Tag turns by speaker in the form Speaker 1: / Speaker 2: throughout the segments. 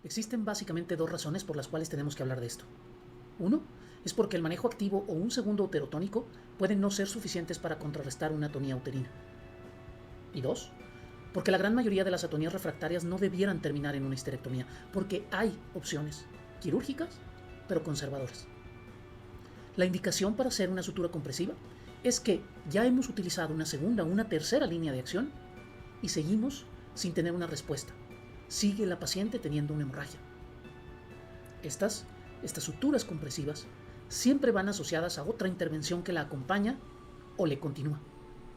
Speaker 1: Existen básicamente dos razones por las cuales tenemos que hablar de esto. Uno, es porque el manejo activo o un segundo uterotónico pueden no ser suficientes para contrarrestar una atonía uterina. Y dos, porque la gran mayoría de las atonías refractarias no debieran terminar en una histerectomía, porque hay opciones quirúrgicas, pero conservadoras. La indicación para hacer una sutura compresiva es que ya hemos utilizado una segunda o una tercera línea de acción y seguimos sin tener una respuesta. Sigue la paciente teniendo una hemorragia. Estas suturas compresivas siempre van asociadas a otra intervención que la acompaña o le continúa,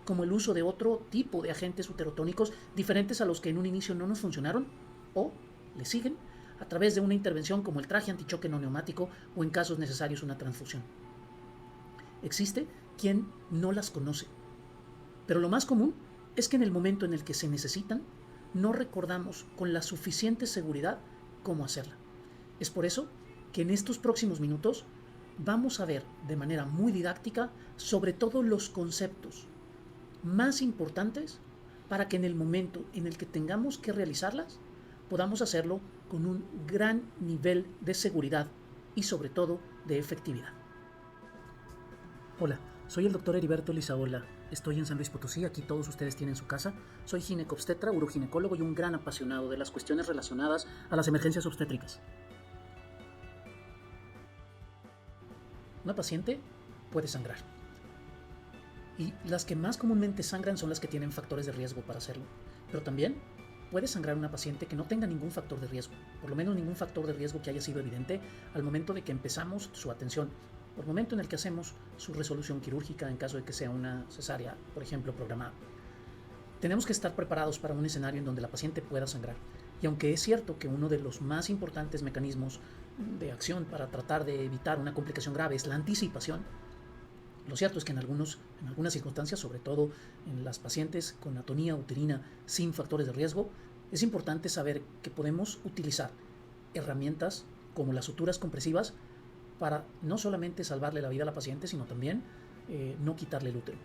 Speaker 1: como el uso de otro tipo de agentes uterotónicos diferentes a los que en un inicio no nos funcionaron o le siguen a través de una intervención como el traje antichoque no neumático o en casos necesarios una transfusión. Existe quien no las conoce, pero lo más común es que en el momento en el que se necesitan no recordamos con la suficiente seguridad cómo hacerla. Es por eso que en estos próximos minutos vamos a ver de manera muy didáctica sobre todo los conceptos más importantes para que en el momento en el que tengamos que realizarlas podamos hacerlo con un gran nivel de seguridad y sobre todo de efectividad. Hola, soy el doctor Heriberto Lizaola. Estoy en San Luis Potosí, aquí todos ustedes tienen su casa. Soy ginecobstetra, uroginecólogo y un gran apasionado de las cuestiones relacionadas a las emergencias obstétricas. Una paciente puede sangrar. Y las que más comúnmente sangran son las que tienen factores de riesgo para hacerlo. Pero también puede sangrar una paciente que no tenga ningún factor de riesgo, por lo menos ningún factor de riesgo que haya sido evidente al momento de que empezamos su atención, por el momento en el que hacemos su resolución quirúrgica en caso de que sea una cesárea, por ejemplo, programada. Tenemos que estar preparados para un escenario en donde la paciente pueda sangrar. Y aunque es cierto que uno de los más importantes mecanismos de acción para tratar de evitar una complicación grave es la anticipación, lo cierto es que en algunas circunstancias, sobre todo en las pacientes con atonía uterina sin factores de riesgo, es importante saber que podemos utilizar herramientas como las suturas compresivas para no solamente salvarle la vida a la paciente, sino también no quitarle el útero.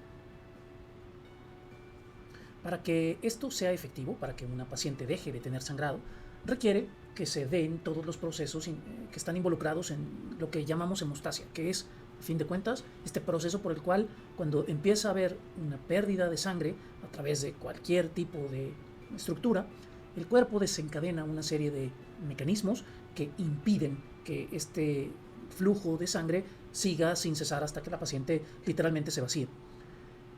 Speaker 1: Para que esto sea efectivo, para que una paciente deje de tener sangrado, requiere que se den todos los procesos que están involucrados en lo que llamamos hemostasia, que es, a fin de cuentas, este proceso por el cual cuando empieza a haber una pérdida de sangre a través de cualquier tipo de estructura, el cuerpo desencadena una serie de mecanismos que impiden que este flujo de sangre siga sin cesar hasta que la paciente literalmente se vacíe.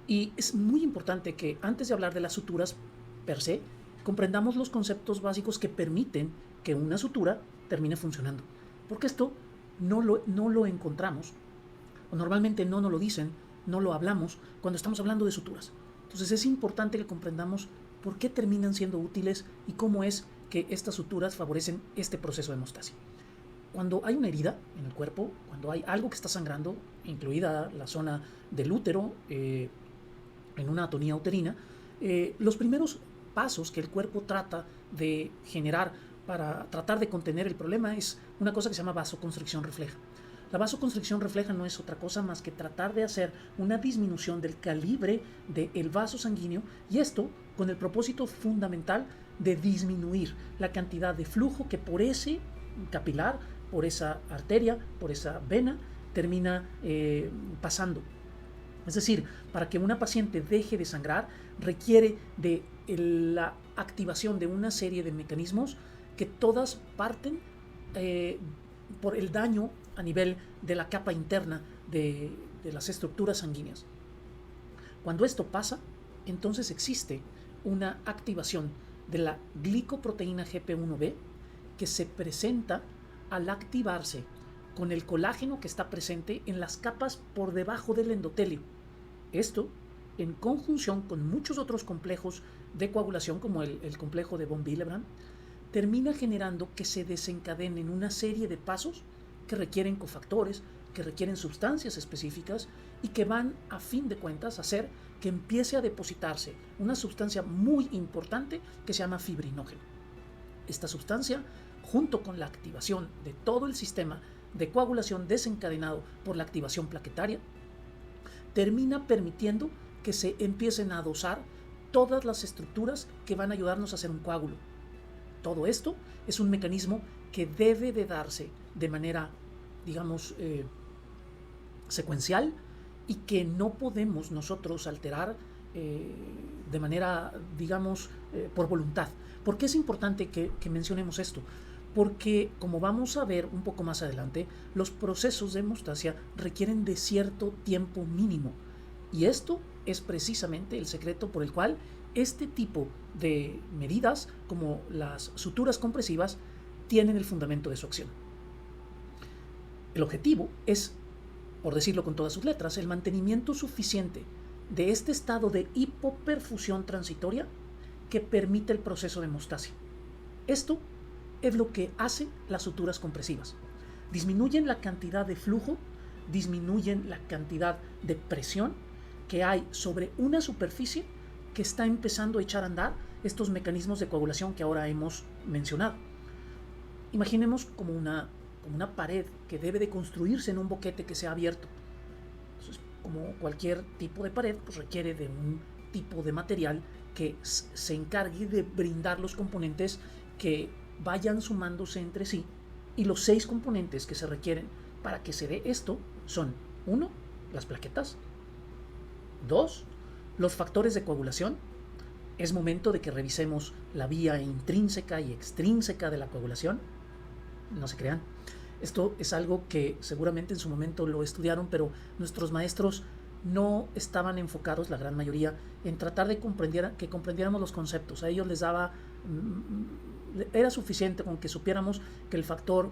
Speaker 1: Y es muy importante que antes de hablar de las suturas per se, comprendamos los conceptos básicos que permiten que una sutura termine funcionando. Porque esto no lo encontramos, o normalmente no nos lo dicen, no lo hablamos cuando estamos hablando de suturas. Entonces es importante que comprendamos por qué terminan siendo útiles y cómo es que estas suturas favorecen este proceso de hemostasia. Cuando hay una herida en el cuerpo, cuando hay algo que está sangrando, incluida la zona del útero, en una atonía uterina, los primeros pasos que el cuerpo trata de generar para tratar de contener el problema es una cosa que se llama vasoconstricción refleja. La vasoconstricción refleja no es otra cosa más que tratar de hacer una disminución del calibre del vaso sanguíneo, y esto con el propósito fundamental de disminuir la cantidad de flujo que por ese capilar, por esa arteria, por esa vena termina pasando. Es decir, para que una paciente deje de sangrar requiere de la activación de una serie de mecanismos que todas parten por el daño a nivel de la capa interna de las estructuras sanguíneas. Cuando esto pasa, entonces existe una activación de la glicoproteína GP1B que se presenta al activarse con el colágeno que está presente en las capas por debajo del endotelio. Esto, en conjunción con muchos otros complejos de coagulación, como el complejo de von Willebrand, termina generando que se desencadenen una serie de pasos que requieren cofactores, que requieren sustancias específicas y que van, a fin de cuentas, a hacer que empiece a depositarse una sustancia muy importante que se llama fibrinógeno. Esta sustancia, junto con la activación de todo el sistema de coagulación desencadenado por la activación plaquetaria, termina permitiendo que se empiecen a dosar todas las estructuras que van a ayudarnos a hacer un coágulo. Todo esto es un mecanismo que debe de darse de manera, digamos, secuencial, y que no podemos nosotros alterar de manera, digamos, por voluntad. ¿Por qué es importante que mencionemos esto? Porque, como vamos a ver un poco más adelante, los procesos de hemostasia requieren de cierto tiempo mínimo. Y esto es precisamente el secreto por el cual este tipo de medidas, como las suturas compresivas, tienen el fundamento de su acción. El objetivo es, por decirlo con todas sus letras, el mantenimiento suficiente de este estado de hipoperfusión transitoria que permite el proceso de hemostasia. Esto es lo que hacen las suturas compresivas. Disminuyen la cantidad de flujo, disminuyen la cantidad de presión que hay sobre una superficie que está empezando a echar a andar estos mecanismos de coagulación que ahora hemos mencionado. Imaginemos como una pared que debe de construirse en un boquete que sea abierto. Entonces, como cualquier tipo de pared, pues requiere de un tipo de material que se encargue de brindar los componentes que vayan sumándose entre sí, y los 6 componentes que se requieren para que se dé esto son: 1, las plaquetas; 2, los factores de coagulación. Es momento de que revisemos la vía intrínseca y extrínseca de la coagulación. No se crean, esto es algo que seguramente en su momento lo estudiaron, pero nuestros maestros no estaban enfocados, la gran mayoría, en tratar de que comprendiéramos los conceptos. A ellos les daba, era suficiente con que supiéramos que el factor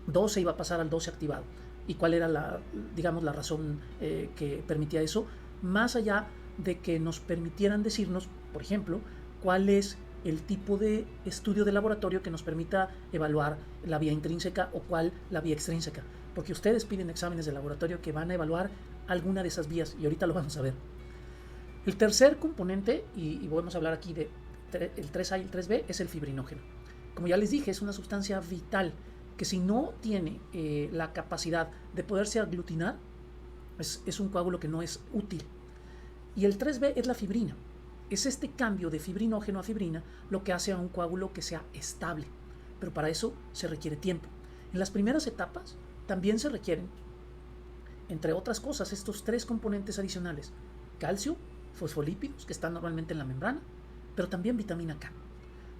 Speaker 1: 12 iba a pasar al 12 activado y cuál era la razón que permitía eso, más allá de que nos permitieran decirnos, por ejemplo, cuál es el tipo de estudio de laboratorio que nos permita evaluar la vía intrínseca o cuál la vía extrínseca, porque ustedes piden exámenes de laboratorio que van a evaluar alguna de esas vías, y ahorita lo vamos a ver. El tercer componente, y vamos a hablar aquí de el 3A y el 3B, es el fibrinógeno. Como ya les dije, es una sustancia vital que, si no tiene la capacidad de poderse aglutinar, es un coágulo que no es útil. Y el 3B es la fibrina. Es este cambio de fibrinógeno a fibrina lo que hace a un coágulo que sea estable, pero para eso se requiere tiempo. En las primeras etapas también se requieren, entre otras cosas, estos 3 componentes adicionales: calcio, fosfolípidos, que están normalmente en la membrana, pero también vitamina K.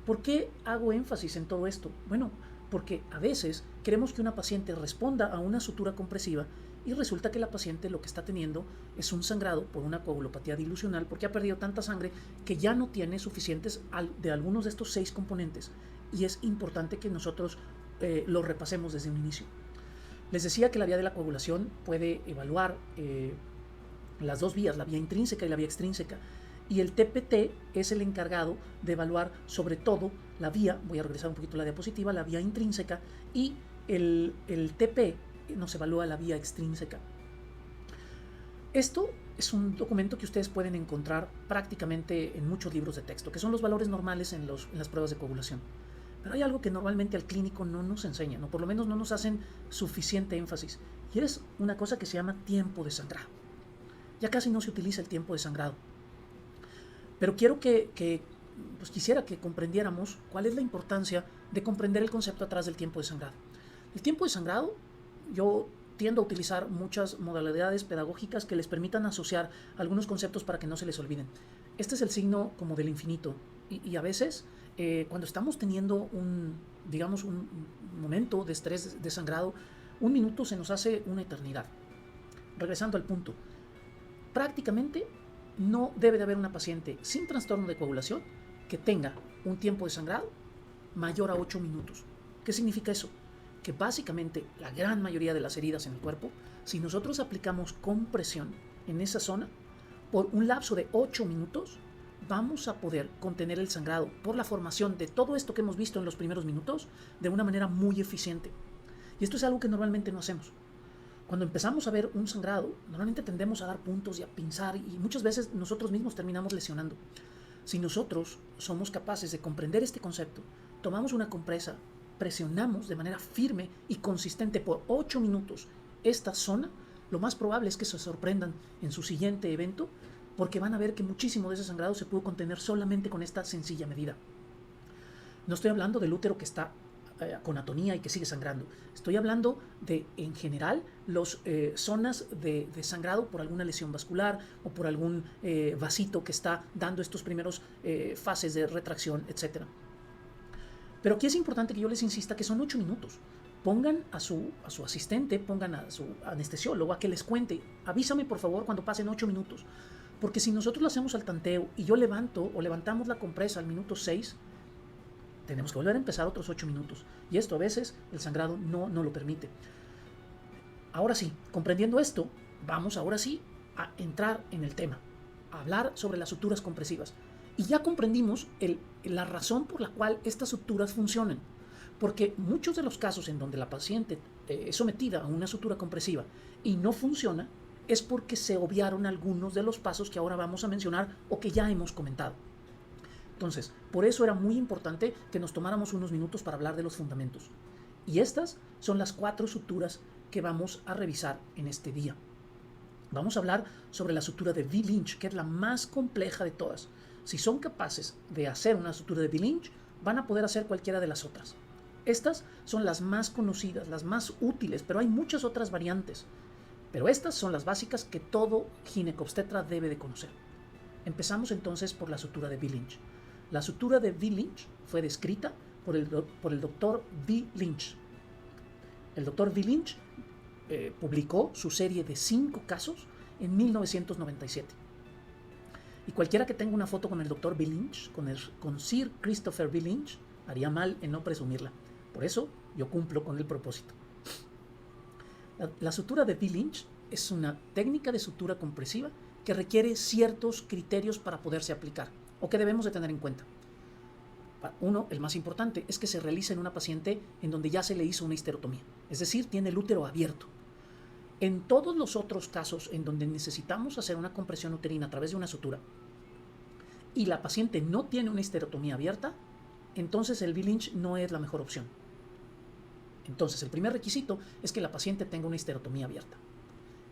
Speaker 1: ¿Por qué hago énfasis en todo esto? Bueno, porque a veces queremos que una paciente responda a una sutura compresiva y resulta que la paciente lo que está teniendo es un sangrado por una coagulopatía dilucional, porque ha perdido tanta sangre que ya no tiene suficientes de algunos de estos 6 componentes, y es importante que nosotros lo repasemos desde un inicio. Les decía que la vía de la coagulación puede evaluar las 2 vías, la vía intrínseca y la vía extrínseca, y el TPT es el encargado de evaluar sobre todo la vía, voy a regresar un poquito a la diapositiva, la vía intrínseca, y el TP nos evalúa la vía extrínseca. Esto es un documento que ustedes pueden encontrar prácticamente en muchos libros de texto, que son los valores normales en las pruebas de coagulación. Pero hay algo que normalmente al clínico no nos enseñan, o por lo menos no nos hacen suficiente énfasis, y es una cosa que se llama tiempo de sangrado. Ya casi no se utiliza el tiempo de sangrado, pero quiero quisiera que comprendiéramos cuál es la importancia de comprender el concepto atrás del tiempo de sangrado. El tiempo de sangrado, yo tiendo a utilizar muchas modalidades pedagógicas que les permitan asociar algunos conceptos para que no se les olviden. Este es el signo como del infinito, y a veces cuando estamos teniendo un momento de estrés, de sangrado, 1 minuto se nos hace una eternidad. Regresando al punto, prácticamente no debe de haber una paciente sin trastorno de coagulación que tenga un tiempo de sangrado mayor a 8 minutos. ¿Qué significa eso? Que básicamente la gran mayoría de las heridas en el cuerpo, si nosotros aplicamos compresión en esa zona por un lapso de 8 minutos, vamos a poder contener el sangrado por la formación de todo esto que hemos visto en los primeros minutos de una manera muy eficiente. Y esto es algo que normalmente no hacemos. Cuando empezamos a ver un sangrado, normalmente tendemos a dar puntos y a pinzar, y muchas veces nosotros mismos terminamos lesionando. Si nosotros somos capaces de comprender este concepto, tomamos una compresa, presionamos de manera firme y consistente por 8 minutos esta zona, lo más probable es que se sorprendan en su siguiente evento, porque van a ver que muchísimo de ese sangrado se pudo contener solamente con esta sencilla medida. No estoy hablando del útero que está con atonía y que sigue sangrando. Estoy hablando de, en general, las zonas de sangrado por alguna lesión vascular o por algún vasito que está dando estos primeros fases de retracción, etc. Pero aquí es importante que yo les insista que son 8 minutos. Pongan a su asistente, pongan a su anestesiólogo a que les cuente. Avísame, por favor, cuando pasen 8 minutos. Porque si nosotros lo hacemos al tanteo y yo levanto o levantamos la compresa al minuto 6, tenemos que volver a empezar otros 8 minutos. Y esto a veces el sangrado no lo permite. Ahora sí, comprendiendo esto, vamos ahora sí a entrar en el tema. A hablar sobre las suturas compresivas. Y ya comprendimos la razón por la cual estas suturas funcionan. Porque muchos de los casos en donde la paciente es sometida a una sutura compresiva y no funciona, es porque se obviaron algunos de los pasos que ahora vamos a mencionar o que ya hemos comentado. Entonces, por eso era muy importante que nos tomáramos unos minutos para hablar de los fundamentos. Y estas son las 4 suturas que vamos a revisar en este día. Vamos a hablar sobre la sutura de V-Lynch, que es la más compleja de todas. Si son capaces de hacer una sutura de V-Lynch, van a poder hacer cualquiera de las otras. Estas son las más conocidas, las más útiles, pero hay muchas otras variantes. Pero estas son las básicas que todo ginecobstetra debe de conocer. Empezamos entonces por la sutura de V-Lynch. La sutura de V-Lynch fue descrita por el doctor V-Lynch. El doctor V-Lynch publicó su serie de 5 casos en 1997. Y cualquiera que tenga una foto con el doctor V-Lynch, con Sir Christopher V-Lynch, haría mal en no presumirla. Por eso yo cumplo con el propósito. La sutura de V-Lynch es una técnica de sutura compresiva que requiere ciertos criterios para poderse aplicar o que debemos de tener en cuenta. Uno, el más importante, es que se realiza en una paciente en donde ya se le hizo una histerotomía, es decir, tiene el útero abierto. En todos los otros casos en donde necesitamos hacer una compresión uterina a través de una sutura y la paciente no tiene una histerotomía abierta, entonces el V-Lynch no es la mejor opción. Entonces, el primer requisito es que la paciente tenga una histerotomía abierta.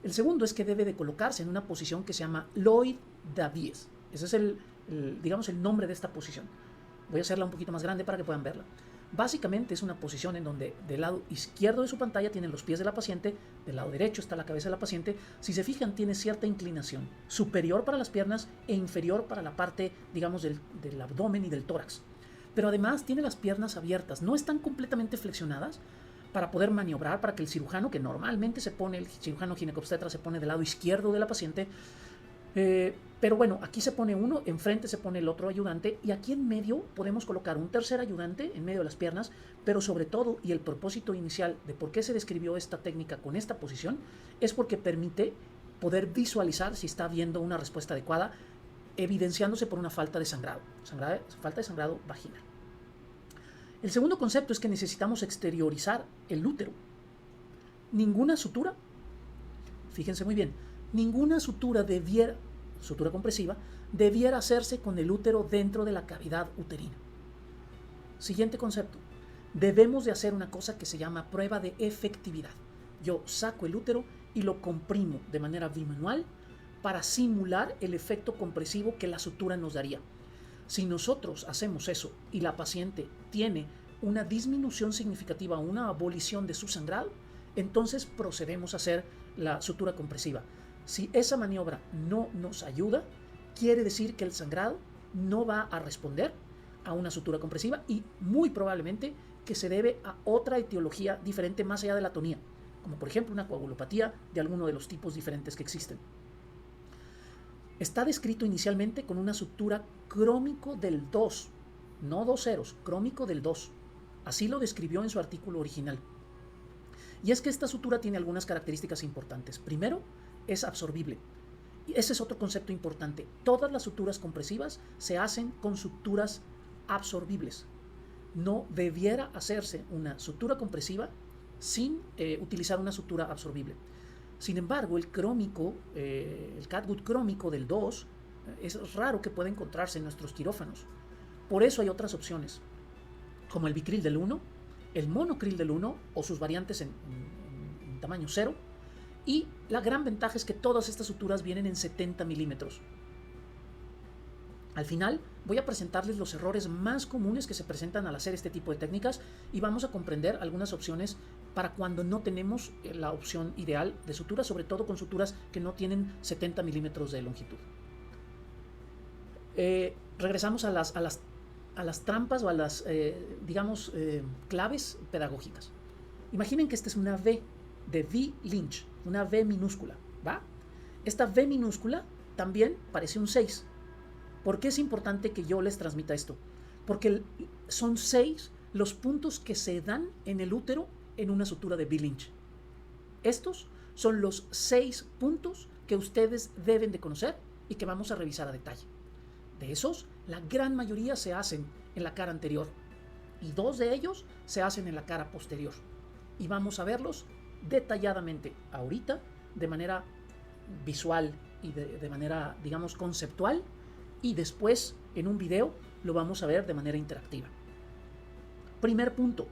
Speaker 1: El segundo es que debe de colocarse en una posición que se llama Lloyd-Davies. Ese es el nombre de esta posición. Voy a hacerla un poquito más grande para que puedan verla. Básicamente es una posición en donde del lado izquierdo de su pantalla tienen los pies de la paciente, del lado derecho está la cabeza de la paciente. Si se fijan, tiene cierta inclinación, superior para las piernas e inferior para la parte, digamos, del abdomen y del tórax. Pero además tiene las piernas abiertas, no están completamente flexionadas para poder maniobrar, para que el cirujano, que normalmente el cirujano ginecobstetra se pone del lado izquierdo de la paciente, pero bueno, aquí se pone uno, enfrente se pone el otro ayudante y aquí en medio podemos colocar un tercer ayudante en medio de las piernas, pero sobre todo, y el propósito inicial de por qué se describió esta técnica con esta posición, es porque permite poder visualizar si está habiendo una respuesta adecuada, evidenciándose por una falta de sangrado vaginal. El segundo concepto es que necesitamos exteriorizar el útero. Ninguna sutura, fíjense muy bien, ninguna sutura compresiva debiera hacerse con el útero dentro de la cavidad uterina. Siguiente concepto, debemos de hacer una cosa que se llama prueba de efectividad. Yo saco el útero y lo comprimo de manera bimanual para simular el efecto compresivo que la sutura nos daría. Si nosotros hacemos eso y la paciente tiene una disminución significativa o una abolición de su sangrado, entonces procedemos a hacer la sutura compresiva. Si esa maniobra no nos ayuda, quiere decir que el sangrado no va a responder a una sutura compresiva y muy probablemente que se debe a otra etiología diferente más allá de la atonía, como por ejemplo una coagulopatía de alguno de los tipos diferentes que existen. Está descrito inicialmente con una sutura crómico del 2, no 2 ceros, crómico del 2. Así lo describió en su artículo original. Y es que esta sutura tiene algunas características importantes. Primero, es absorbible. Y ese es otro concepto importante. Todas las suturas compresivas se hacen con suturas absorbibles. No debiera hacerse una sutura compresiva sin utilizar una sutura absorbible. Sin embargo, el catgut crómico del 2 es raro que pueda encontrarse en nuestros quirófanos. Por eso hay otras opciones, como el bicril del 1, el monocril del 1 o sus variantes en tamaño 0. Y la gran ventaja es que todas estas suturas vienen en 70 milímetros. Al final voy a presentarles los errores más comunes que se presentan al hacer este tipo de técnicas y vamos a comprender algunas opciones para cuando no tenemos la opción ideal de sutura, sobre todo con suturas que no tienen 70 milímetros de longitud. Regresamos a las trampas o a las, claves pedagógicas. Imaginen que esta es una V de V. Lynch, una V minúscula, ¿va? Esta V minúscula también parece un 6. ¿Por qué es importante que yo les transmita esto? Porque son 6 los puntos que se dan en el útero en una sutura de V. Lynch. Estos son los 6 puntos que ustedes deben de conocer y que vamos a revisar a detalle. De esos, la gran mayoría se hacen en la cara anterior y 2 de ellos se hacen en la cara posterior. Y vamos a verlos detalladamente ahorita, de manera visual y de manera, digamos, conceptual, y después en un video lo vamos a ver de manera interactiva. Primer punto.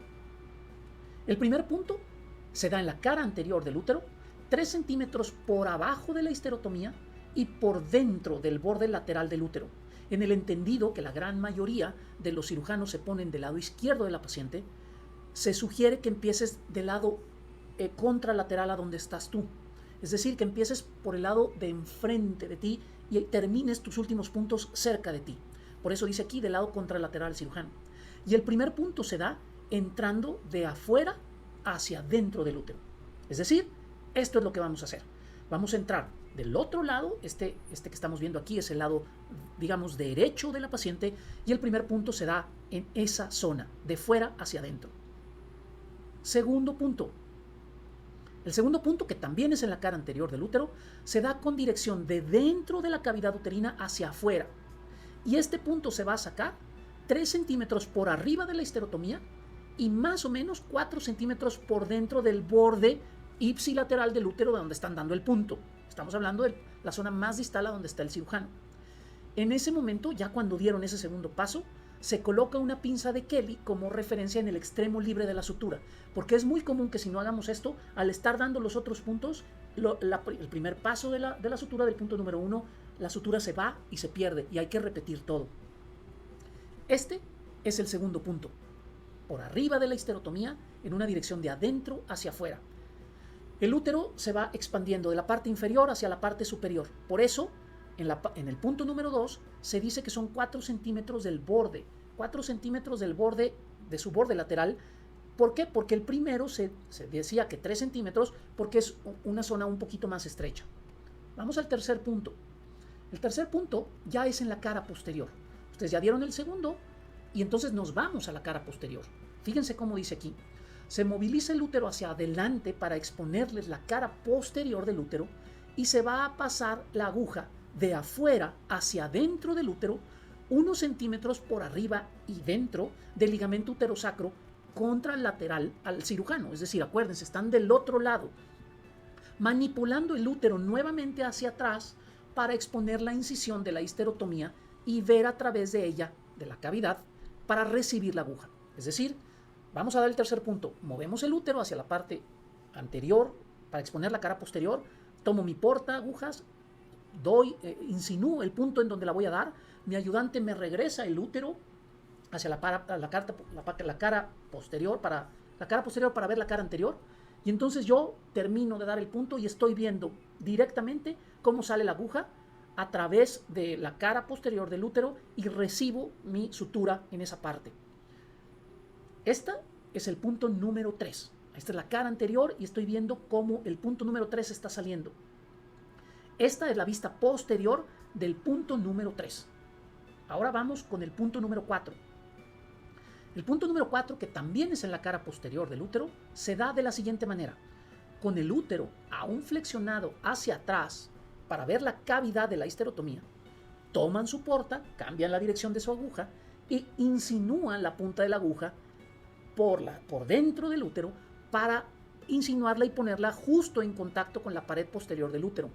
Speaker 1: El primer punto se da en la cara anterior del útero, 3 centímetros por abajo de la histerotomía y por dentro del borde lateral del útero, en el entendido que la gran mayoría de los cirujanos se ponen del lado izquierdo de la paciente. Se sugiere que empieces del lado contralateral a donde estás tú. Es decir, que empieces por el lado de enfrente de ti y termines tus últimos puntos cerca de ti. Por eso dice aquí del lado contralateral cirujano. Y el primer punto se da entrando de afuera hacia dentro del útero. Es decir, esto es lo que vamos a hacer. Vamos a entrar del otro lado, este que estamos viendo aquí es el lado, digamos, derecho de la paciente, y el primer punto se da en esa zona, de fuera hacia adentro. Segundo punto. El segundo punto, que también es en la cara anterior del útero, se da con dirección de dentro de la cavidad uterina hacia afuera. Y este punto se va a sacar 3 centímetros por arriba de la histerotomía y más o menos 4 centímetros por dentro del borde ipsilateral del útero de donde están dando el punto. Estamos hablando de la zona más distal a donde está el cirujano. En ese momento, ya cuando dieron ese segundo paso, se coloca una pinza de Kelly como referencia en el extremo libre de la sutura, porque es muy común que si no hagamos esto, al estar dando los otros puntos, el primer paso de la sutura del punto número 1, la sutura se va y se pierde y hay que repetir todo. Este es el segundo punto, por arriba de la histerotomía, en una dirección de adentro hacia afuera. El útero se va expandiendo de la parte inferior hacia la parte superior. Por eso, en el punto número 2, se dice que son 4 centímetros del borde. 4 centímetros del borde, de su borde lateral. ¿Por qué? Porque el primero se decía que 3 centímetros porque es una zona un poquito más estrecha. Vamos al tercer punto. El tercer punto ya es en la cara posterior. Ustedes ya dieron el segundo y entonces nos vamos a la cara posterior. Fíjense cómo dice aquí. Se moviliza el útero hacia adelante para exponerles la cara posterior del útero y se va a pasar la aguja de afuera hacia adentro del útero, unos centímetros por arriba y dentro del ligamento uterosacro contralateral al cirujano. Es decir, acuérdense, están del otro lado, manipulando el útero nuevamente hacia atrás para exponer la incisión de la histerotomía y ver a través de ella, de la cavidad, para recibir la aguja. Es decir, vamos a dar el tercer punto. Movemos el útero hacia la parte anterior para exponer la cara posterior. Tomo mi porta agujas, insinúo el punto en donde la voy a dar. Mi ayudante me regresa el útero hacia la cara posterior para ver la cara anterior. Y entonces yo termino de dar el punto y estoy viendo directamente cómo sale la aguja a través de la cara posterior del útero y recibo mi sutura en esa parte. Esta es el punto número 3. Esta es la cara anterior y estoy viendo cómo el punto número 3 está saliendo. Esta es la vista posterior del punto número 3. Ahora vamos con el punto número 4. El punto número 4, que también es en la cara posterior del útero, se da de la siguiente manera. Con el útero aún flexionado hacia atrás para ver la cavidad de la histerotomía, toman su porta, cambian la dirección de su aguja e insinúan la punta de la aguja por dentro del útero para insinuarla y ponerla justo en contacto con la pared posterior del útero.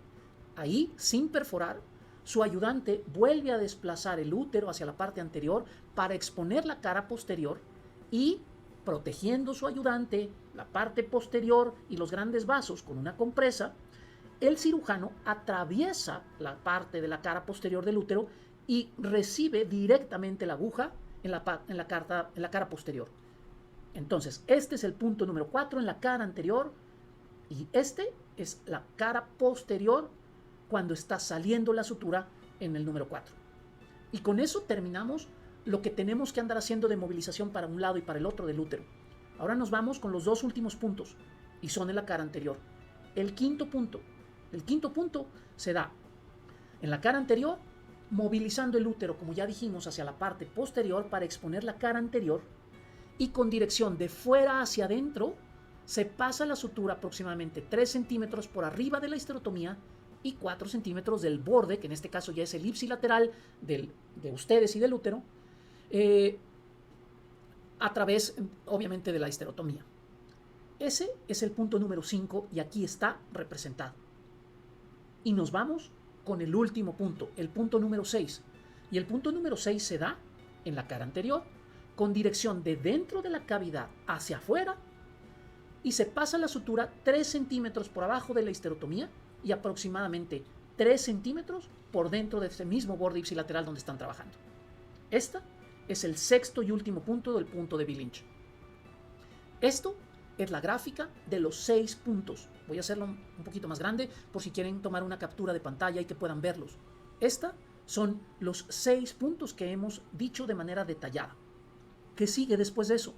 Speaker 1: Ahí, sin perforar, su ayudante vuelve a desplazar el útero hacia la parte anterior para exponer la cara posterior y, protegiendo su ayudante, la parte posterior y los grandes vasos con una compresa, el cirujano atraviesa la parte de la cara posterior del útero y recibe directamente la aguja en la cara posterior. Entonces, este es el punto número 4 en la cara anterior y este es la cara posterior cuando está saliendo la sutura en el número 4. Y con eso terminamos lo que tenemos que andar haciendo de movilización para un lado y para el otro del útero. Ahora nos vamos con los dos últimos puntos y son en la cara anterior. El quinto punto se da en la cara anterior, movilizando el útero, como ya dijimos, hacia la parte posterior para exponer la cara anterior, y con dirección de fuera hacia adentro se pasa la sutura aproximadamente 3 centímetros por arriba de la histerotomía y 4 centímetros del borde, que en este caso ya es el ipsilateral de ustedes y del útero, a través obviamente de la histerotomía. Ese es el punto número 5 y aquí está representado. Y nos vamos con el último punto, el punto número 6. Y el punto número 6 se da en la cara anterior, con dirección de dentro de la cavidad hacia afuera, y se pasa la sutura 3 centímetros por abajo de la histerotomía y aproximadamente 3 centímetros por dentro de ese mismo borde ipsilateral donde están trabajando. Esta es el sexto y último punto del punto de Billinch. Esto es la gráfica de los 6 puntos. Voy a hacerlo un poquito más grande por si quieren tomar una captura de pantalla y que puedan verlos. Esta son los 6 puntos que hemos dicho de manera detallada. ¿Qué sigue después de eso?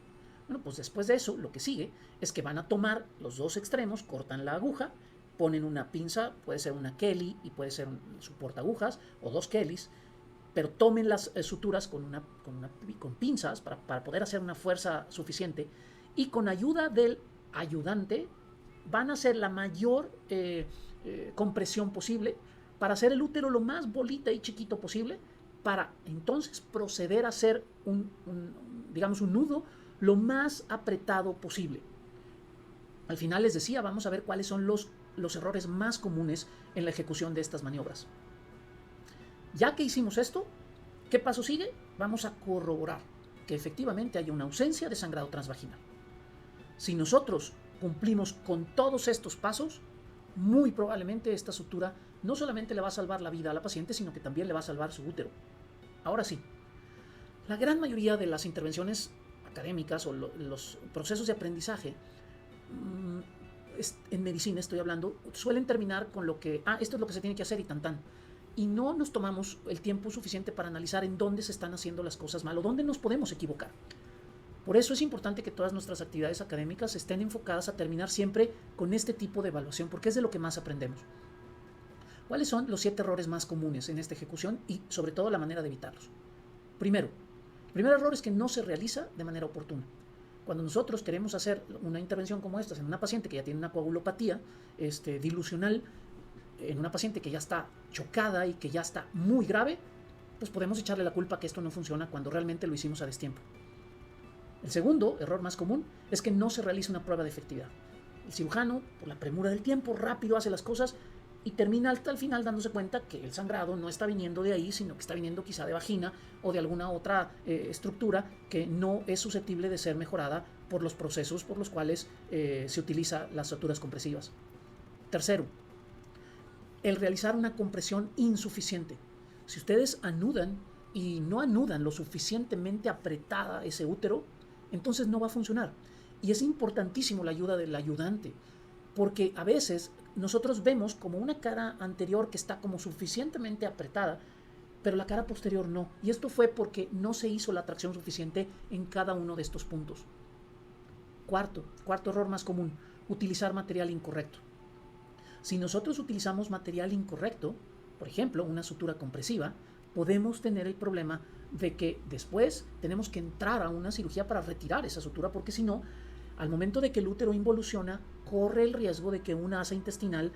Speaker 1: Bueno, pues después de eso lo que sigue es que van a tomar los dos extremos, cortan la aguja, ponen una pinza, puede ser una Kelly y puede ser su portaagujas o 2 Kellys, pero tomen las suturas con pinzas para poder hacer una fuerza suficiente, y con ayuda del ayudante van a hacer la mayor compresión posible para hacer el útero lo más bolita y chiquito posible, para entonces proceder a hacer un nudo lo más apretado posible. Al final les decía, vamos a ver cuáles son los errores más comunes en la ejecución de estas maniobras. Ya que hicimos esto, ¿qué paso sigue? Vamos a corroborar que efectivamente haya una ausencia de sangrado transvaginal. Si nosotros cumplimos con todos estos pasos, muy probablemente esta sutura no solamente le va a salvar la vida a la paciente, sino que también le va a salvar su útero. Ahora sí, la gran mayoría de las intervenciones académicas o los procesos de aprendizaje en medicina, estoy hablando, suelen terminar con lo que, esto es lo que se tiene que hacer y tan. Y no nos tomamos el tiempo suficiente para analizar en dónde se están haciendo las cosas mal o dónde nos podemos equivocar. Por eso es importante que todas nuestras actividades académicas estén enfocadas a terminar siempre con este tipo de evaluación, porque es de lo que más aprendemos. ¿Cuáles son los 7 errores más comunes en esta ejecución y sobre todo la manera de evitarlos? Primero, el primer error es que no se realiza de manera oportuna. Cuando nosotros queremos hacer una intervención como esta en una paciente que ya tiene una coagulopatía dilucional, en una paciente que ya está chocada y que ya está muy grave, pues podemos echarle la culpa que esto no funciona cuando realmente lo hicimos a destiempo. El segundo error más común es que no se realiza una prueba de efectividad. El cirujano, por la premura del tiempo, rápido hace las cosas y termina hasta el final dándose cuenta que el sangrado no está viniendo de ahí, sino que está viniendo quizá de vagina o de alguna otra estructura que no es susceptible de ser mejorada por los procesos por los cuales se utiliza las suturas compresivas. Tercero, el realizar una compresión insuficiente. Si ustedes anudan y no anudan lo suficientemente apretada ese útero, entonces no va a funcionar. Y es importantísimo la ayuda del ayudante, porque a veces nosotros vemos como una cara anterior que está como suficientemente apretada, pero la cara posterior no. Y esto fue porque no se hizo la tracción suficiente en cada uno de estos puntos. Cuarto error más común, utilizar material incorrecto. Si nosotros utilizamos material incorrecto, por ejemplo, una sutura compresiva, podemos tener el problema de que después tenemos que entrar a una cirugía para retirar esa sutura, porque si no, al momento de que el útero involuciona, corre el riesgo de que una asa intestinal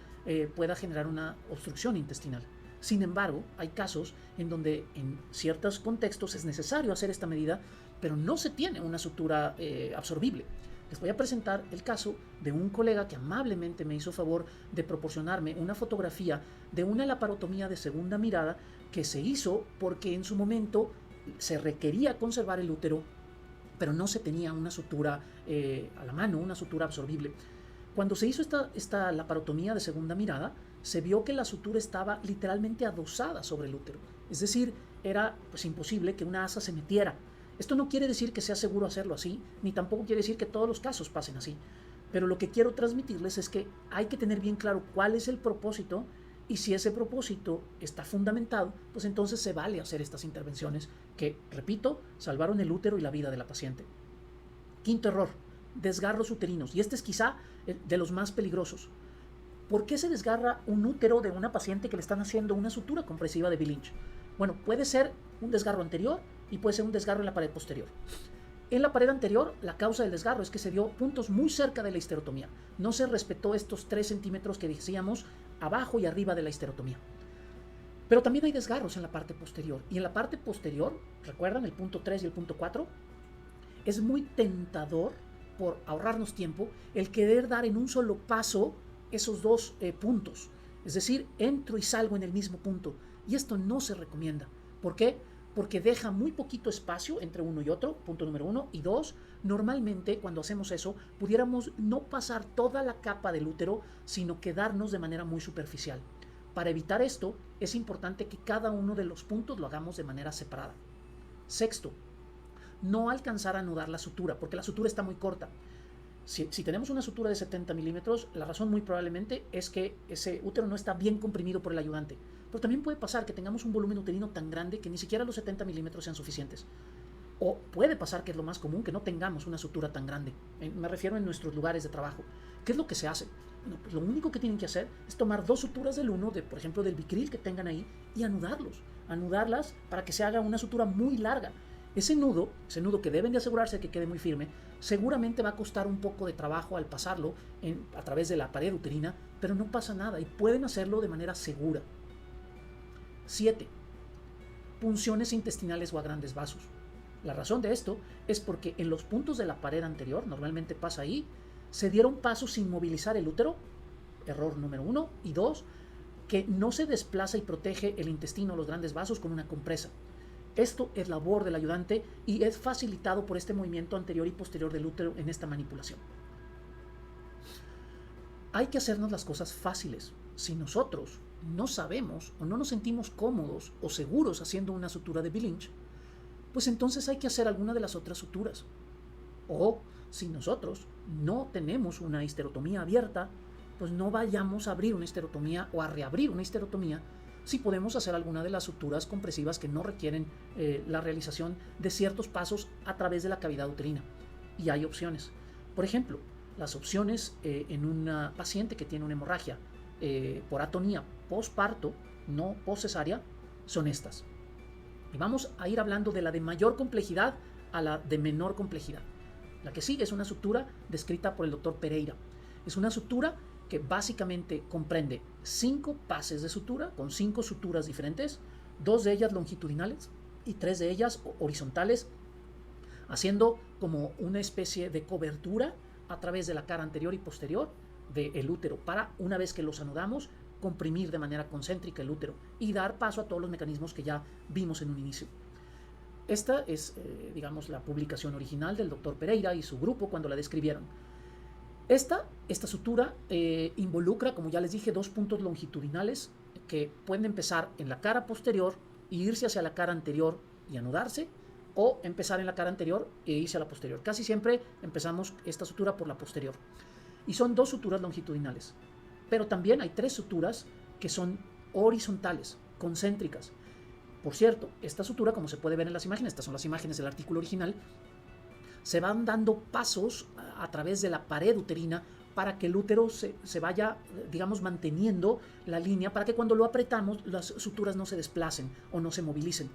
Speaker 1: pueda generar una obstrucción intestinal. Sin embargo, hay casos en donde en ciertos contextos es necesario hacer esta medida, pero no se tiene una sutura absorbible. Les voy a presentar el caso de un colega que amablemente me hizo favor de proporcionarme una fotografía de una laparotomía de segunda mirada que se hizo porque en su momento se requería conservar el útero, pero no se tenía una sutura a la mano, una sutura absorbible. Cuando se hizo esta laparotomía de segunda mirada, se vio que la sutura estaba literalmente adosada sobre el útero. Es decir, era pues imposible que una asa se metiera. Esto no quiere decir que sea seguro hacerlo así, ni tampoco quiere decir que todos los casos pasen así. Pero lo que quiero transmitirles es que hay que tener bien claro cuál es el propósito, y si ese propósito está fundamentado, pues entonces se vale hacer estas intervenciones que, repito, salvaron el útero y la vida de la paciente. Quinto error, desgarros uterinos. Y este es quizá de los más peligrosos. ¿Por qué se desgarra un útero de una paciente que le están haciendo una sutura compresiva de Billinch? Bueno, puede ser un desgarro anterior y puede ser un desgarro en la pared posterior. En la pared anterior, la causa del desgarro es que se dio puntos muy cerca de la histerotomía. No se respetó estos 3 centímetros que decíamos abajo y arriba de la histerotomía. Pero también hay desgarros en la parte posterior. Y en la parte posterior, ¿recuerdan el punto 3 y el punto 4? Es muy tentador, por ahorrarnos tiempo, el querer dar en un solo paso esos dos puntos. Es decir, entro y salgo en el mismo punto. Y esto no se recomienda. ¿Por qué? Porque deja muy poquito espacio entre uno y otro, punto número 1. Y 2, normalmente cuando hacemos eso, pudiéramos no pasar toda la capa del útero, sino quedarnos de manera muy superficial. Para evitar esto, es importante que cada uno de los puntos lo hagamos de manera separada. Sexto, no alcanzar a anudar la sutura, porque la sutura está muy corta. Si tenemos una sutura de 70 milímetros, la razón muy probablemente es que ese útero no está bien comprimido por el ayudante. Pero también puede pasar que tengamos un volumen uterino tan grande que ni siquiera los 70 milímetros sean suficientes. O puede pasar, que es lo más común, que no tengamos una sutura tan grande. Me refiero en nuestros lugares de trabajo. ¿Qué es lo que se hace? Bueno, pues lo único que tienen que hacer es tomar 2 suturas del uno, por ejemplo del Vicryl que tengan ahí, y anudarlas para que se haga una sutura muy larga. Ese nudo que deben de asegurarse de que quede muy firme, seguramente va a costar un poco de trabajo al pasarlo a través de la pared uterina, pero no pasa nada y pueden hacerlo de manera segura. 7. Punciones intestinales o a grandes vasos. La razón de esto es porque en los puntos de la pared anterior, normalmente pasa ahí, se dieron pasos sin movilizar el útero, error número 1, y 2, que no se desplaza y protege el intestino o los grandes vasos con una compresa. Esto es labor del ayudante y es facilitado por este movimiento anterior y posterior del útero en esta manipulación. Hay que hacernos las cosas fáciles. Si nosotros no sabemos o no nos sentimos cómodos o seguros haciendo una sutura de Billinch, pues entonces hay que hacer alguna de las otras suturas. O si nosotros no tenemos una histerotomía abierta, pues no vayamos a abrir una histerotomía o a reabrir una histerotomía si podemos hacer alguna de las suturas compresivas que no requieren la realización de ciertos pasos a través de la cavidad uterina. Y hay opciones. Por ejemplo, las opciones en una paciente que tiene una hemorragia por atonía postparto, no postcesárea, son estas. Y vamos a ir hablando de la de mayor complejidad a la de menor complejidad. La que sigue es una sutura descrita por el doctor Pereira. Es una sutura que básicamente comprende 5 pases de sutura con 5 suturas diferentes, 2 de ellas longitudinales y 3 de ellas horizontales, haciendo como una especie de cobertura a través de la cara anterior y posterior del útero para, una vez que los anudamos, comprimir de manera concéntrica el útero y dar paso a todos los mecanismos que ya vimos en un inicio. Esta es, digamos, la publicación original del doctor Pereira y su grupo cuando la describieron. Esta sutura involucra, como ya les dije, 2 puntos longitudinales que pueden empezar en la cara posterior e irse hacia la cara anterior y anudarse, o empezar en la cara anterior e irse a la posterior. Casi siempre empezamos esta sutura por la posterior. Y son 2 suturas longitudinales. Pero también hay 3 suturas que son horizontales, concéntricas. Por cierto, esta sutura, como se puede ver en las imágenes, estas son las imágenes del artículo original, se van dando pasos a través de la pared uterina para que el útero se vaya, digamos, manteniendo la línea para que cuando lo apretamos las suturas no se desplacen o no se movilicen.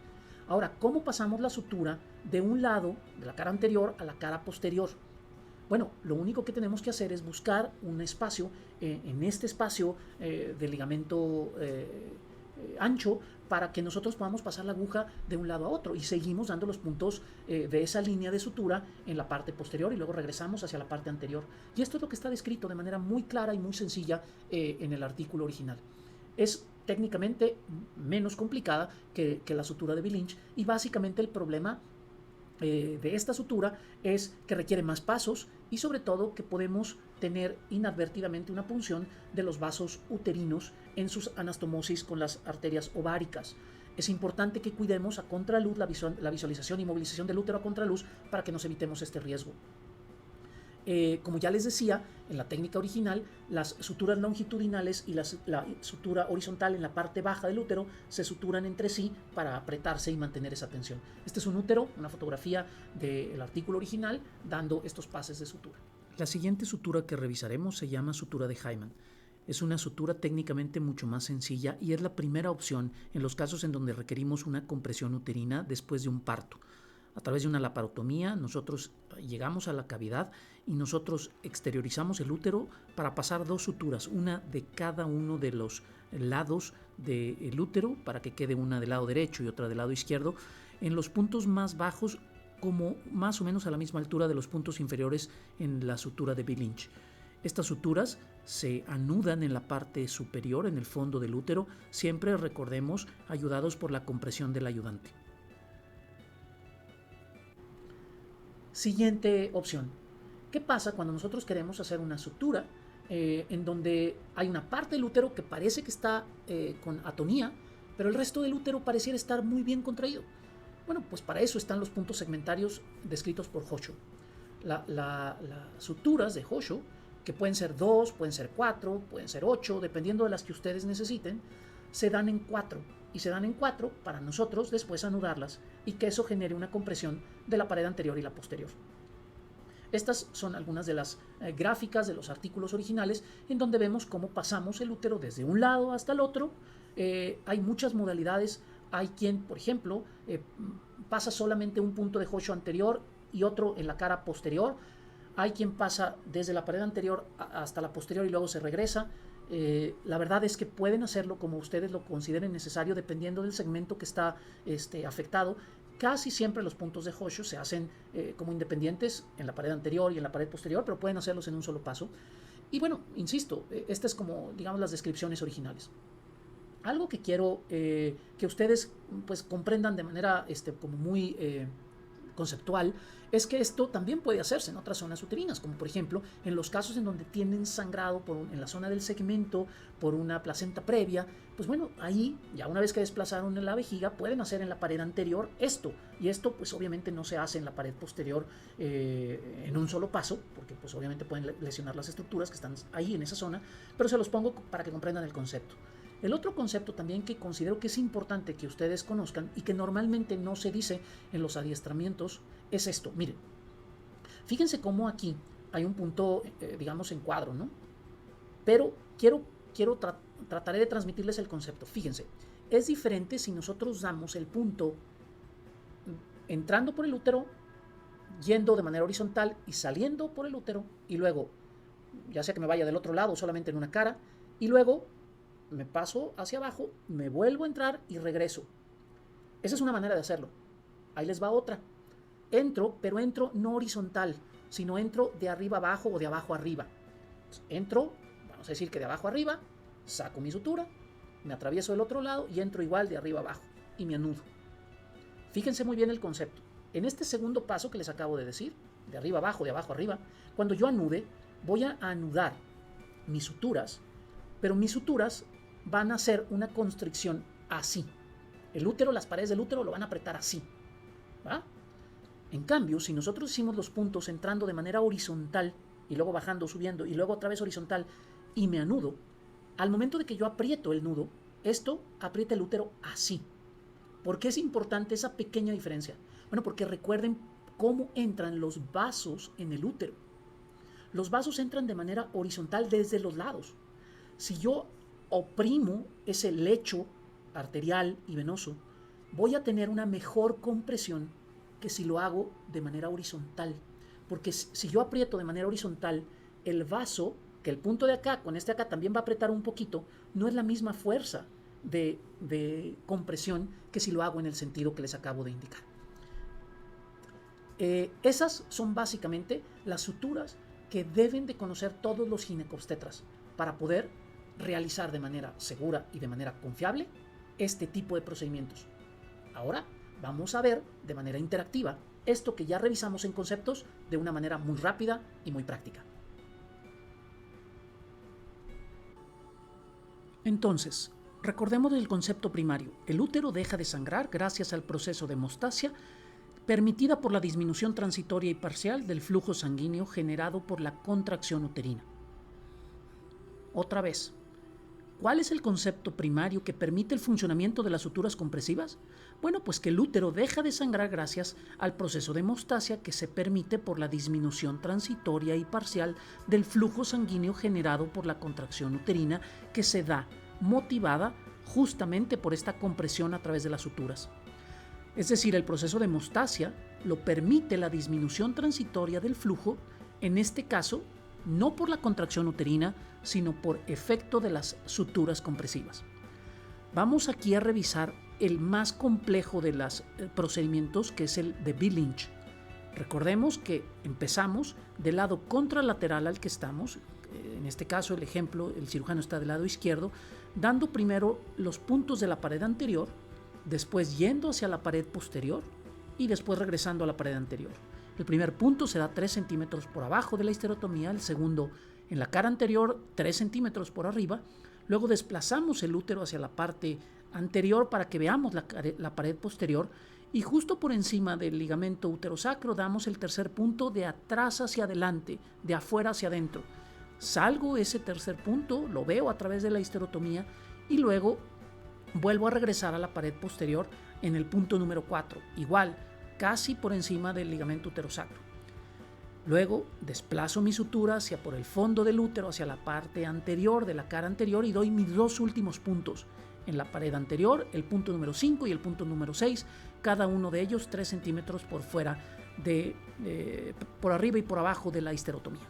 Speaker 1: Ahora, ¿cómo pasamos la sutura de un lado, de la cara anterior, a la cara posterior? Bueno, lo único que tenemos que hacer es buscar un espacio, en este espacio del ligamento ancho, para que nosotros podamos pasar la aguja de un lado a otro y seguimos dando los puntos de esa línea de sutura en la parte posterior y luego regresamos hacia la parte anterior. Y esto es lo que está descrito de manera muy clara y muy sencilla en el artículo original. Es técnicamente menos complicada que la sutura de Billinch y básicamente el problema de esta sutura es que requiere más pasos y sobre todo que podemos tener inadvertidamente una punción de los vasos uterinos en sus anastomosis con las arterias ováricas. Es importante que cuidemos a contraluz la visualización y movilización del útero a contraluz para que nos evitemos este riesgo. Como ya les decía, en la técnica original, las suturas longitudinales y la sutura horizontal en la parte baja del útero se suturan entre sí para apretarse y mantener esa tensión. Este es un útero, una fotografía del artículo original, dando estos pases de sutura. La siguiente sutura que revisaremos se llama sutura de Hyman. Es una sutura técnicamente mucho más sencilla y es la primera opción en los casos en donde requerimos una compresión uterina después de un parto. A través de una laparotomía nosotros llegamos a la cavidad y nosotros exteriorizamos el útero para pasar 2 suturas, una de cada uno de los lados del útero para que quede una del lado derecho y otra del lado izquierdo en los puntos más bajos, como más o menos a la misma altura de los puntos inferiores en la sutura de Billinch. Estas suturas se anudan en la parte superior, en el fondo del útero, siempre, recordemos, ayudados por la compresión del ayudante. Siguiente opción. ¿Qué pasa cuando nosotros queremos hacer una sutura en donde hay una parte del útero que parece que está con atonía, pero el resto del útero pareciera estar muy bien contraído? Bueno, pues para eso están los puntos segmentarios descritos por Hosho. Las suturas de Hosho, que pueden ser 2, pueden ser 4, pueden ser 8, dependiendo de las que ustedes necesiten, se dan en 4. Y se dan en 4 para nosotros después anudarlas y que eso genere una compresión de la pared anterior y la posterior. Estas son algunas de las gráficas de los artículos originales en donde vemos cómo pasamos el útero desde un lado hasta el otro. Hay muchas modalidades. Hay quien, por ejemplo, pasa solamente un punto de Hosho anterior y otro en la cara posterior. Hay quien pasa desde la pared anterior hasta la posterior y luego se regresa. La verdad es que pueden hacerlo como ustedes lo consideren necesario dependiendo del segmento que está afectado. Casi siempre los puntos de Hosho se hacen como independientes en la pared anterior y en la pared posterior, pero pueden hacerlos en un solo paso. Y bueno, insisto, esta es como, digamos, las descripciones originales. Algo que quiero que ustedes pues comprendan de manera como muy conceptual es que esto también puede hacerse en otras zonas uterinas, como por ejemplo en los casos en donde tienen sangrado en la zona del segmento por una placenta previa. Pues bueno, ahí ya una vez que desplazaron en la vejiga pueden hacer en la pared anterior esto, y esto pues obviamente no se hace en la pared posterior en un solo paso, porque pues obviamente pueden lesionar las estructuras que están ahí en esa zona, pero se los pongo para que comprendan el concepto. El otro concepto también que considero que es importante que ustedes conozcan y que normalmente no se dice en los adiestramientos es esto. Miren, fíjense cómo aquí hay un punto, digamos, en cuadro, ¿no? Pero trataré de transmitirles el concepto. Fíjense, es diferente si nosotros damos el punto entrando por el útero, yendo de manera horizontal y saliendo por el útero, y luego, ya sea que me vaya del otro lado solamente en una cara, y luego me paso hacia abajo, me vuelvo a entrar y regreso. Esa es una manera de hacerlo. Ahí les va otra. Entro, pero entro no horizontal, sino entro de arriba abajo o de abajo arriba. Entro, vamos a decir que de abajo arriba, saco mi sutura, me atravieso del otro lado y entro igual de arriba abajo y me anudo. Fíjense muy bien el concepto. En este segundo paso que les acabo de decir, de arriba abajo, de abajo arriba, cuando yo anude, voy a anudar mis suturas, pero mis suturas van a hacer una constricción así. El útero, las paredes del útero lo van a apretar así, ¿va? En cambio, si nosotros hicimos los puntos entrando de manera horizontal y luego bajando, subiendo y luego otra vez horizontal y me anudo, al momento de que yo aprieto el nudo, esto aprieta el útero así. ¿Por qué es importante esa pequeña diferencia? Bueno, porque recuerden cómo entran los vasos en el útero. Los vasos entran de manera horizontal desde los lados. Si yo oprimo ese lecho arterial y venoso, voy a tener una mejor compresión que si lo hago de manera horizontal. Porque si yo aprieto de manera horizontal, el vaso, que el punto de acá con este acá también va a apretar un poquito, no es la misma fuerza de compresión que si lo hago en el sentido que les acabo de indicar. Esas son básicamente las suturas que deben de conocer todos los ginecobstetras para poder realizar de manera segura y de manera confiable este tipo de procedimientos. Ahora vamos a ver de manera interactiva esto que ya revisamos en conceptos de una manera muy rápida y muy práctica. Entonces, recordemos el concepto primario. El útero deja de sangrar gracias al proceso de hemostasia permitida por la disminución transitoria y parcial del flujo sanguíneo generado por la contracción uterina. Otra vez, ¿cuál es el concepto primario que permite el funcionamiento de las suturas compresivas? Bueno, pues que el útero deja de sangrar gracias al proceso de hemostasia que se permite por la disminución transitoria y parcial del flujo sanguíneo generado por la contracción uterina que se da motivada justamente por esta compresión a través de las suturas. Es decir, el proceso de hemostasia lo permite la disminución transitoria del flujo, en este caso, no por la contracción uterina, sino por efecto de las suturas compresivas. Vamos aquí a revisar el más complejo de los procedimientos, que es el de Billings. Recordemos que empezamos del lado contralateral al que estamos, en este caso el ejemplo, el cirujano está del lado izquierdo, dando primero los puntos de la pared anterior, después yendo hacia la pared posterior y después regresando a la pared anterior. El primer punto se da 3 centímetros por abajo de la histerotomía, el segundo en la cara anterior 3 centímetros por arriba, luego desplazamos el útero hacia la parte anterior para que veamos la pared posterior y justo por encima del ligamento uterosacro damos el tercer punto de atrás hacia adelante, de afuera hacia adentro. Salgo ese tercer punto, lo veo a través de la histerotomía y luego vuelvo a regresar a la pared posterior en el punto número 4, igual, casi por encima del ligamento uterosacro. Luego desplazo mi sutura hacia por el fondo del útero, hacia la parte anterior de la cara anterior y doy mis dos últimos puntos. En la pared anterior, el punto número 5 y el punto número 6, cada uno de ellos 3 centímetros por fuera, por arriba y por abajo de la histerotomía.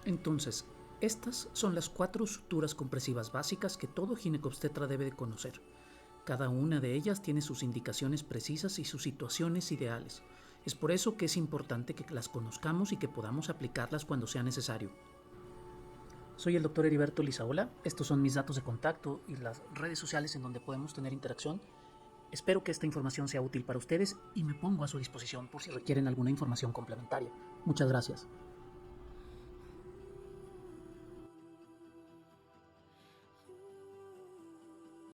Speaker 1: Entonces, estas son las 4 suturas compresivas básicas que todo ginecobstetra debe de conocer. Cada una de ellas tiene sus indicaciones precisas y sus situaciones ideales. Es por eso que es importante que las conozcamos y que podamos aplicarlas cuando sea necesario. Soy el Dr. Heriberto Lizaola. Estos son mis datos de contacto y las redes sociales en donde podemos tener interacción. Espero que esta información sea útil para ustedes y me pongo a su disposición por si requieren alguna información complementaria. Muchas gracias.